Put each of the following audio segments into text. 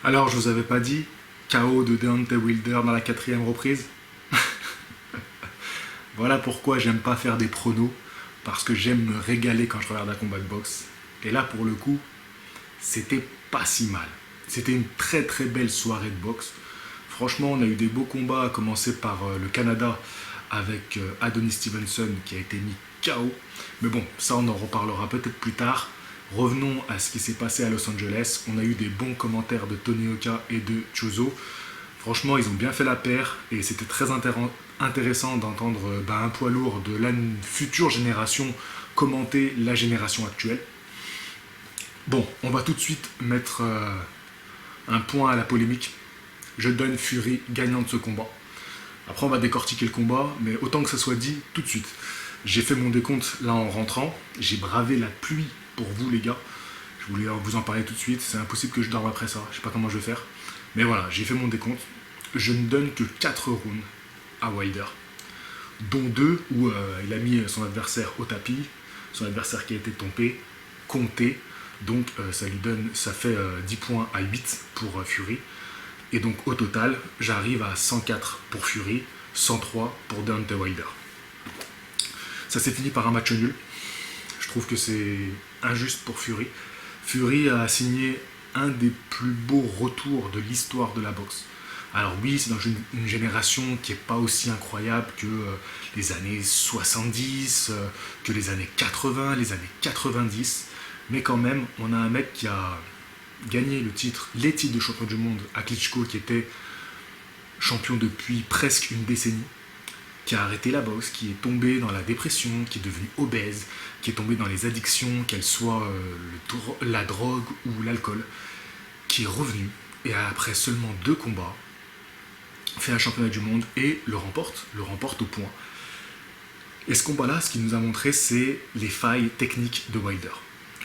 Alors, je vous avais pas dit KO de Deontay Wilder dans la quatrième reprise. Voilà pourquoi j'aime pas faire des pronos, parce que j'aime me régaler quand je regarde un combat de boxe. Et là, pour le coup, c'était pas si mal. C'était une très très belle soirée de boxe. Franchement, on a eu des beaux combats, à commencer par le Canada avec Adonis Stevenson qui a été mis KO. Mais bon, ça on en reparlera peut-être plus tard. Revenons à ce qui s'est passé à Los Angeles. On a eu des bons commentaires de Tony Oka et de Chozo. Franchement, ils ont bien fait la paire et c'était très intéressant d'entendre un poids lourd de la future génération commenter la génération actuelle. Bon, on va tout de suite mettre un point à la polémique. Je donne Fury gagnant de ce combat. Après, on va décortiquer le combat, mais autant que ça soit dit tout de suite. J'ai fait mon décompte là en rentrant. J'ai bravé la pluie pour vous, les gars. Je voulais vous en parler tout de suite. C'est impossible que je dorme après ça. Je sais pas comment je vais faire. Mais voilà, j'ai fait mon décompte. Je ne donne que 4 rounds à Wilder, dont 2 où il a mis son adversaire au tapis, son adversaire qui a été tombé, compté. Donc ça fait 10 points à 8 pour Fury. Et donc au total, j'arrive à 104 pour Fury, 103 pour Deontay Wilder. Ça s'est fini par un match nul. Je trouve que c'est injuste pour Fury. Fury a signé un des plus beaux retours de l'histoire de la boxe. Alors oui, c'est dans une génération qui n'est pas aussi incroyable que les années 70, que les années 80, les années 90. Mais quand même, on a un mec qui a gagné les titres de champion du monde à Klitschko, qui était champion depuis presque une décennie, qui a arrêté la boxe, qui est tombé dans la dépression, qui est devenu obèse, qui est tombé dans les addictions, qu'elles soient la drogue ou l'alcool, qui est revenu, et après seulement 2 combats, fait un championnat du monde et le remporte au point. Et ce combat-là, ce qu'il nous a montré, c'est les failles techniques de Wilder.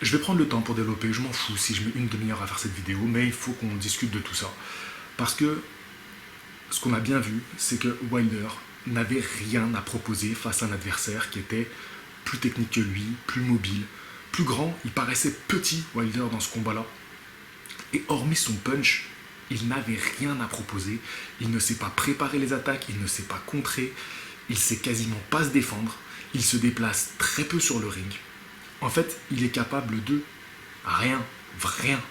Je vais prendre le temps pour développer, je m'en fous si je mets une demi-heure à faire cette vidéo, mais il faut qu'on discute de tout ça. Parce que ce qu'on a bien vu, c'est que Wilder n'avait rien à proposer face à un adversaire qui était plus technique que lui, plus mobile, plus grand. Il paraissait petit, Wilder, dans ce combat-là. Et hormis son punch, il n'avait rien à proposer. Il ne sait pas préparer les attaques, il ne sait pas contrer, il ne sait quasiment pas se défendre. Il se déplace très peu sur le ring. En fait, il est capable de rien,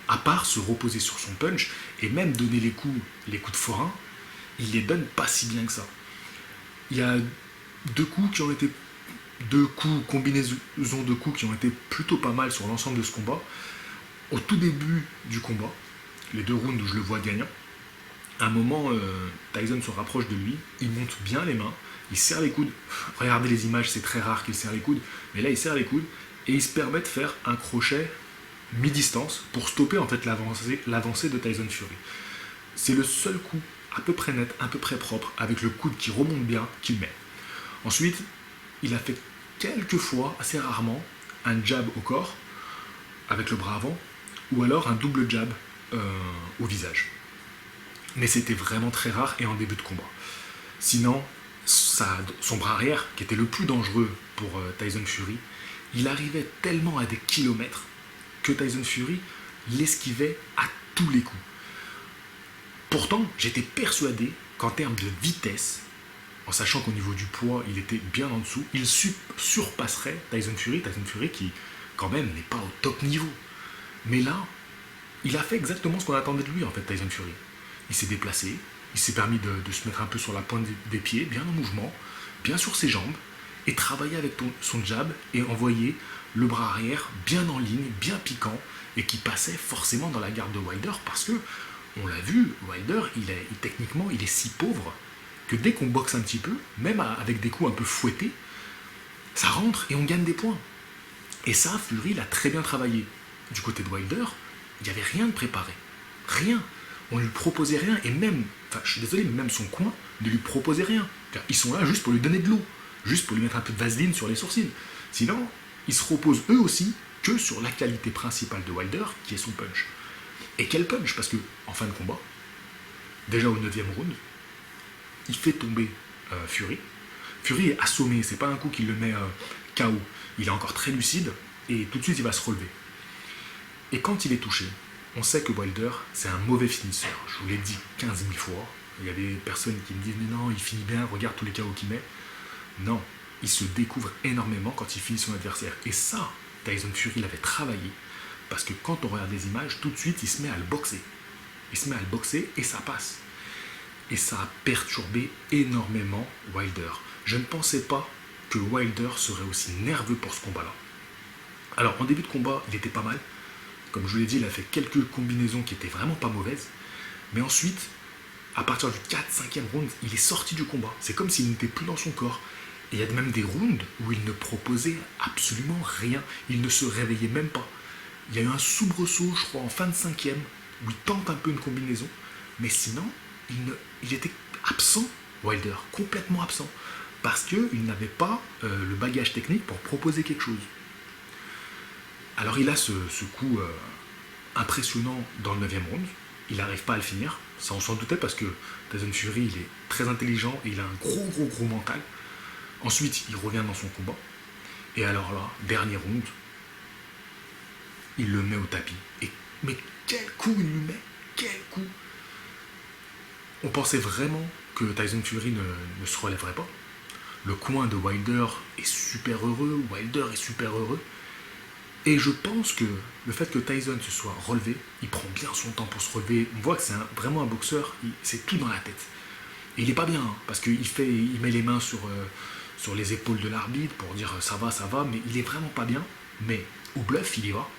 à part se reposer sur son punch et même donner les coups de forain, il les donne pas si bien que ça. Il y a combinaisons de coups qui ont été plutôt pas mal sur l'ensemble de ce combat. Au tout début du combat, les 2 rounds où je le vois gagnant, à un moment, Tyson se rapproche de lui, il monte bien les mains, il serre les coudes. Regardez les images, c'est très rare qu'il serre les coudes, mais là il serre les coudes et il se permet de faire un crochet mi-distance pour stopper en fait l'avancée de Tyson Fury. C'est le seul coup à peu près net, à peu près propre, avec le coude qui remonte bien, qu'il met. Ensuite, il a fait quelques fois, assez rarement, un jab au corps, avec le bras avant, ou alors un double jab au visage. Mais c'était vraiment très rare et en début de combat. Sinon, son bras arrière, qui était le plus dangereux pour Tyson Fury, il arrivait tellement à des kilomètres que Tyson Fury l'esquivait à tous les coups. Pourtant, j'étais persuadé qu'en termes de vitesse, en sachant qu'au niveau du poids, il était bien en dessous, il surpasserait Tyson Fury qui, quand même, n'est pas au top niveau. Mais là, il a fait exactement ce qu'on attendait de lui, en fait, Tyson Fury. Il s'est déplacé, il s'est permis de se mettre un peu sur la pointe des pieds, bien en mouvement, bien sur ses jambes, et travailler avec son jab et envoyer le bras arrière bien en ligne, bien piquant, et qui passait forcément dans la garde de Wilder, parce que, on l'a vu, Wilder, techniquement, il est si pauvre que dès qu'on boxe un petit peu, même avec des coups un peu fouettés, ça rentre et on gagne des points. Et ça, Fury l'a très bien travaillé. Du côté de Wilder, il n'y avait rien de préparé. Rien. On ne lui proposait rien. Et même, je suis désolé, mais même son coin ne lui proposait rien. Car ils sont là juste pour lui donner de l'eau. Juste pour lui mettre un peu de vaseline sur les sourcils. Sinon, ils se reposent eux aussi que sur la qualité principale de Wilder, qui est son punch. Et quel punch? Parce que, en fin de combat, déjà au 9e round, il fait tomber Fury. Fury est assommé, c'est pas un coup qui le met KO. Il est encore très lucide et tout de suite il va se relever. Et quand il est touché, on sait que Wilder, c'est un mauvais finisseur. Je vous l'ai dit 15 000 fois. Il y a des personnes qui me disent, mais non, il finit bien, regarde tous les KO qu'il met. Non, il se découvre énormément quand il finit son adversaire. Et ça, Tyson Fury l'avait travaillé. Parce que quand on regarde les images, tout de suite, il se met à le boxer. Il se met à le boxer et ça passe. Et ça a perturbé énormément Wilder. Je ne pensais pas que Wilder serait aussi nerveux pour ce combat-là. Alors, en début de combat, il était pas mal. Comme je vous l'ai dit, il a fait quelques combinaisons qui étaient vraiment pas mauvaises. Mais ensuite, à partir du 4-5e round, il est sorti du combat. C'est comme s'il n'était plus dans son corps. Et il y a même des rounds où il ne proposait absolument rien. Il ne se réveillait même pas. Il y a eu un soubresaut, je crois, en fin de 5e, où il tente un peu une combinaison. Mais sinon, il était absent, Wilder, complètement absent. Parce qu'il n'avait pas le bagage technique pour proposer quelque chose. Alors il a ce coup impressionnant dans le 9e round. Il n'arrive pas à le finir. Ça, on s'en doutait parce que Tyson Fury, il est très intelligent et il a un gros mental. Ensuite, il revient dans son combat. Et alors là, dernier round, il le met au tapis. Mais quel coup il lui met! Quel coup! On pensait vraiment que Tyson Fury ne se relèverait pas. Le coin de Wilder est super heureux. Wilder est super heureux. Et je pense que le fait que Tyson se soit relevé, il prend bien son temps pour se relever. On voit que c'est vraiment un boxeur, c'est tout dans la tête. Et il n'est pas bien, hein, parce qu'il met les mains sur les épaules de l'arbitre pour dire ça va, mais il est vraiment pas bien. Mais au bluff, il y va.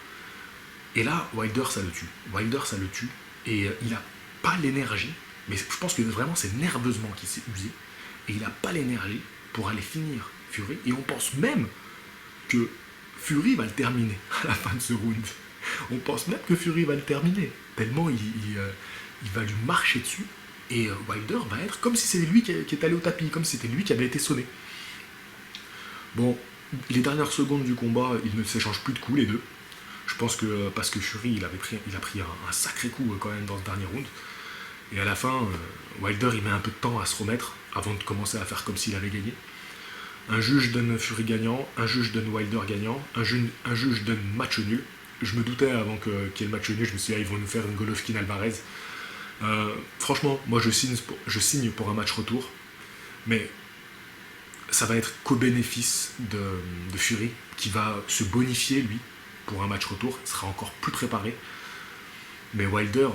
Et là, Wilder, ça le tue. Wilder, ça le tue. Et il n'a pas l'énergie, mais je pense que vraiment c'est nerveusement qu'il s'est usé. Et il n'a pas l'énergie pour aller finir Fury. Et on pense même que Fury va le terminer à la fin de ce round. On pense même que Fury va le terminer, tellement il va lui marcher dessus, et Wilder va être comme si c'était lui qui est allé au tapis, comme si c'était lui qui avait été sonné. Bon, les dernières secondes du combat, ils ne s'échangent plus de coups, les deux. Je pense que parce que Fury, il a pris un sacré coup quand même dans ce dernier round. Et à la fin, Wilder, il met un peu de temps à se remettre, avant de commencer à faire comme s'il avait gagné. Un juge donne Fury gagnant, un juge donne Wilder gagnant, un juge donne match nul. Je me doutais avant qu'il y ait le match nul, je me suis dit, ils vont nous faire une Golovkin-Alvarez. Franchement, moi je signe pour un match retour, mais ça va être qu'au bénéfice de Fury, qui va se bonifier, lui, pour un match retour. Il sera encore plus préparé. Mais Wilder,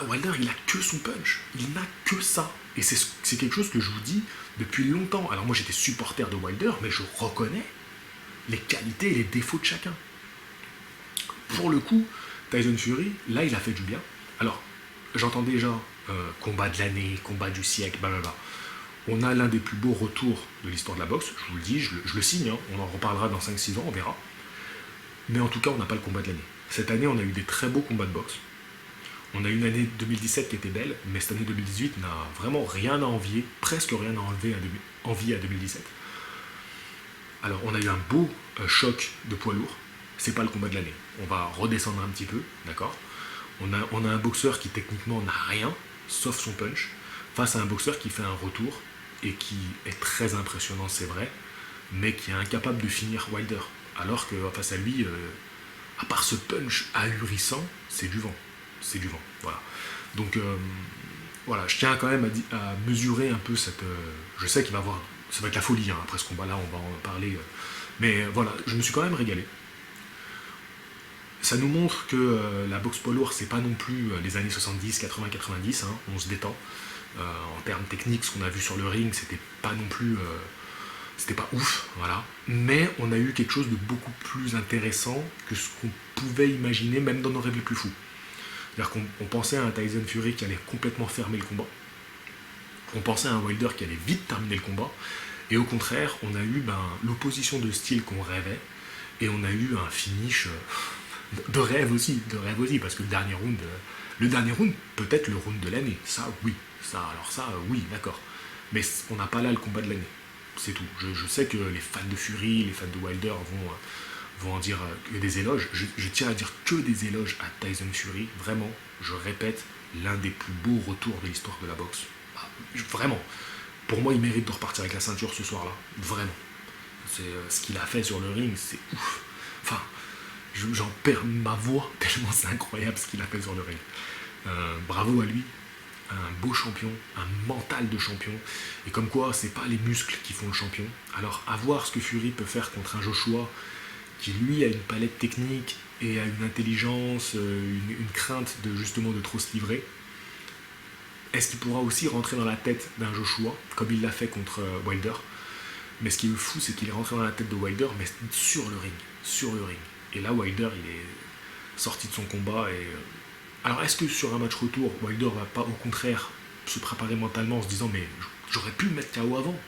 Wilder, il a que son punch. Il n'a que ça. Et c'est quelque chose que je vous dis depuis longtemps. Alors moi, j'étais supporter de Wilder, mais je reconnais les qualités et les défauts de chacun. Pour le coup, Tyson Fury, là, il a fait du bien. Alors, j'entends déjà combat de l'année, combat du siècle, blablabla. On a l'un des plus beaux retours de l'histoire de la boxe. Je vous le dis, je le signe. Hein. On en reparlera dans 5-6 ans, on verra. Mais en tout cas, on n'a pas le combat de l'année. Cette année, on a eu des très beaux combats de boxe. On a une année 2017 qui était belle, mais cette année 2018 n'a vraiment rien à envier, presque rien à envier à 2017. Alors, on a eu un beau choc de poids lourd. C'est pas le combat de l'année. On va redescendre un petit peu, d'accord. On a un boxeur qui techniquement n'a rien, sauf son punch, face à un boxeur qui fait un retour et qui est très impressionnant, c'est vrai, mais qui est incapable de finir Wilder. Alors que face à lui, à part ce punch ahurissant, c'est du vent. C'est du vent, voilà. Donc, voilà, je tiens quand même à mesurer un peu cette... je sais qu'il va y avoir... Ça va être la folie, hein, après ce combat-là, on va en parler. Mais voilà, je me suis quand même régalé. Ça nous montre que la boxe poids lourd, c'est pas non plus les années 70, 80, 90, hein, on se détend. En termes techniques, ce qu'on a vu sur le ring, c'était pas non plus... c'était pas ouf, voilà. Mais on a eu quelque chose de beaucoup plus intéressant que ce qu'on pouvait imaginer, même dans nos rêves les plus fous. C'est-à-dire qu'on pensait à un Tyson Fury qui allait complètement fermer le combat. On pensait à un Wilder qui allait vite terminer le combat. Et au contraire, on a eu l'opposition de style qu'on rêvait. Et on a eu un finish de rêve aussi, parce que le dernier round, peut-être le round de l'année. Ça, oui. Oui, d'accord. Mais on n'a pas là le combat de l'année. C'est tout. Je sais que les fans de Fury, les fans de Wilder vont en dire que des éloges. Je tiens à dire que des éloges à Tyson Fury. Vraiment, je répète, l'un des plus beaux retours de l'histoire de la boxe. Vraiment. Pour moi, il mérite de repartir avec la ceinture ce soir-là. Vraiment. Ce qu'il a fait sur le ring, c'est ouf. Enfin, j'en perds ma voix, tellement c'est incroyable ce qu'il a fait sur le ring. Bravo à lui, un beau champion, un mental de champion, et comme quoi c'est pas les muscles qui font le champion. Alors à voir ce que Fury peut faire contre un Joshua qui lui a une palette technique et a une intelligence, une crainte de justement de trop se livrer. Est-ce qu'il pourra aussi rentrer dans la tête d'un Joshua comme il l'a fait contre Wilder? Mais ce qui est fou, c'est qu'il est rentré dans la tête de Wilder, mais sur le ring, sur le ring. Et là, Wilder, il est sorti de son combat. Alors, est-ce que sur un match retour, Wilder va pas, au contraire, se préparer mentalement en se disant, mais j'aurais pu me mettre KO avant?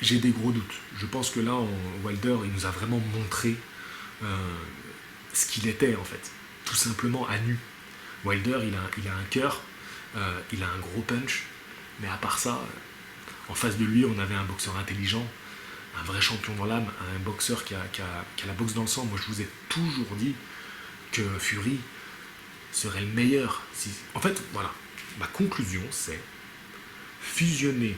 J'ai des gros doutes. Je pense que là, Wilder, il nous a vraiment montré ce qu'il était, en fait. Tout simplement à nu. Wilder, il a un cœur, il a un gros punch, mais à part ça, en face de lui, on avait un boxeur intelligent, un vrai champion dans l'âme, un boxeur qui a la boxe dans le sang. Moi, je vous ai toujours dit que Fury serait le meilleur. En fait, voilà, ma conclusion, c'est fusionner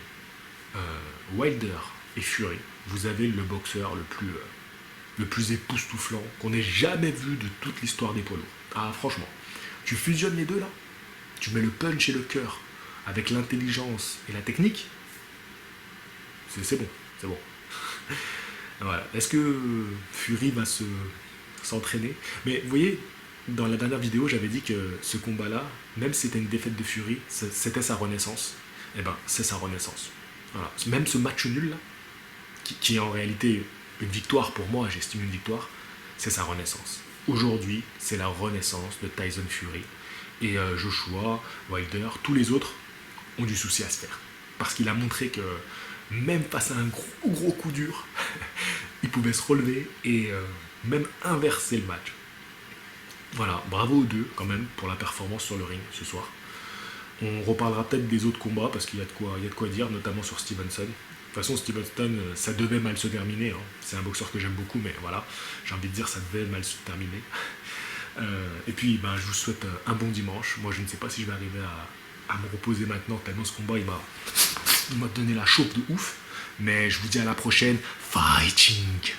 Wilder et Fury. Vous avez le boxeur le plus époustouflant qu'on ait jamais vu de toute l'histoire des poids lourds. Ah, franchement, tu fusionnes les deux là, tu mets le punch et le cœur avec l'intelligence et la technique, c'est bon, c'est bon. Voilà. Est-ce que Fury va s'entraîner? Mais vous voyez, dans la dernière vidéo, j'avais dit que ce combat-là, même si c'était une défaite de Fury, c'était sa renaissance. Eh ben, c'est sa renaissance. Voilà. Même ce match nul là, qui est en réalité une victoire pour moi, j'estime une victoire, c'est sa renaissance. Aujourd'hui, c'est la renaissance de Tyson Fury. Et Joshua, Wilder, tous les autres ont du souci à se faire. Parce qu'il a montré que même face à un gros coup dur, il pouvait se relever et même inverser le match. Voilà, bravo aux deux quand même pour la performance sur le ring ce soir. On reparlera peut-être des autres combats parce qu'il y a de quoi dire, notamment sur Stevenson. De toute façon, Stevenson, ça devait mal se terminer. Hein. C'est un boxeur que j'aime beaucoup, mais voilà, j'ai envie de dire ça devait mal se terminer. Et puis, je vous souhaite un bon dimanche. Moi, je ne sais pas si je vais arriver à me reposer maintenant, tellement ce combat, il m'a donné la chaude de ouf. Mais je vous dis à la prochaine. Fighting!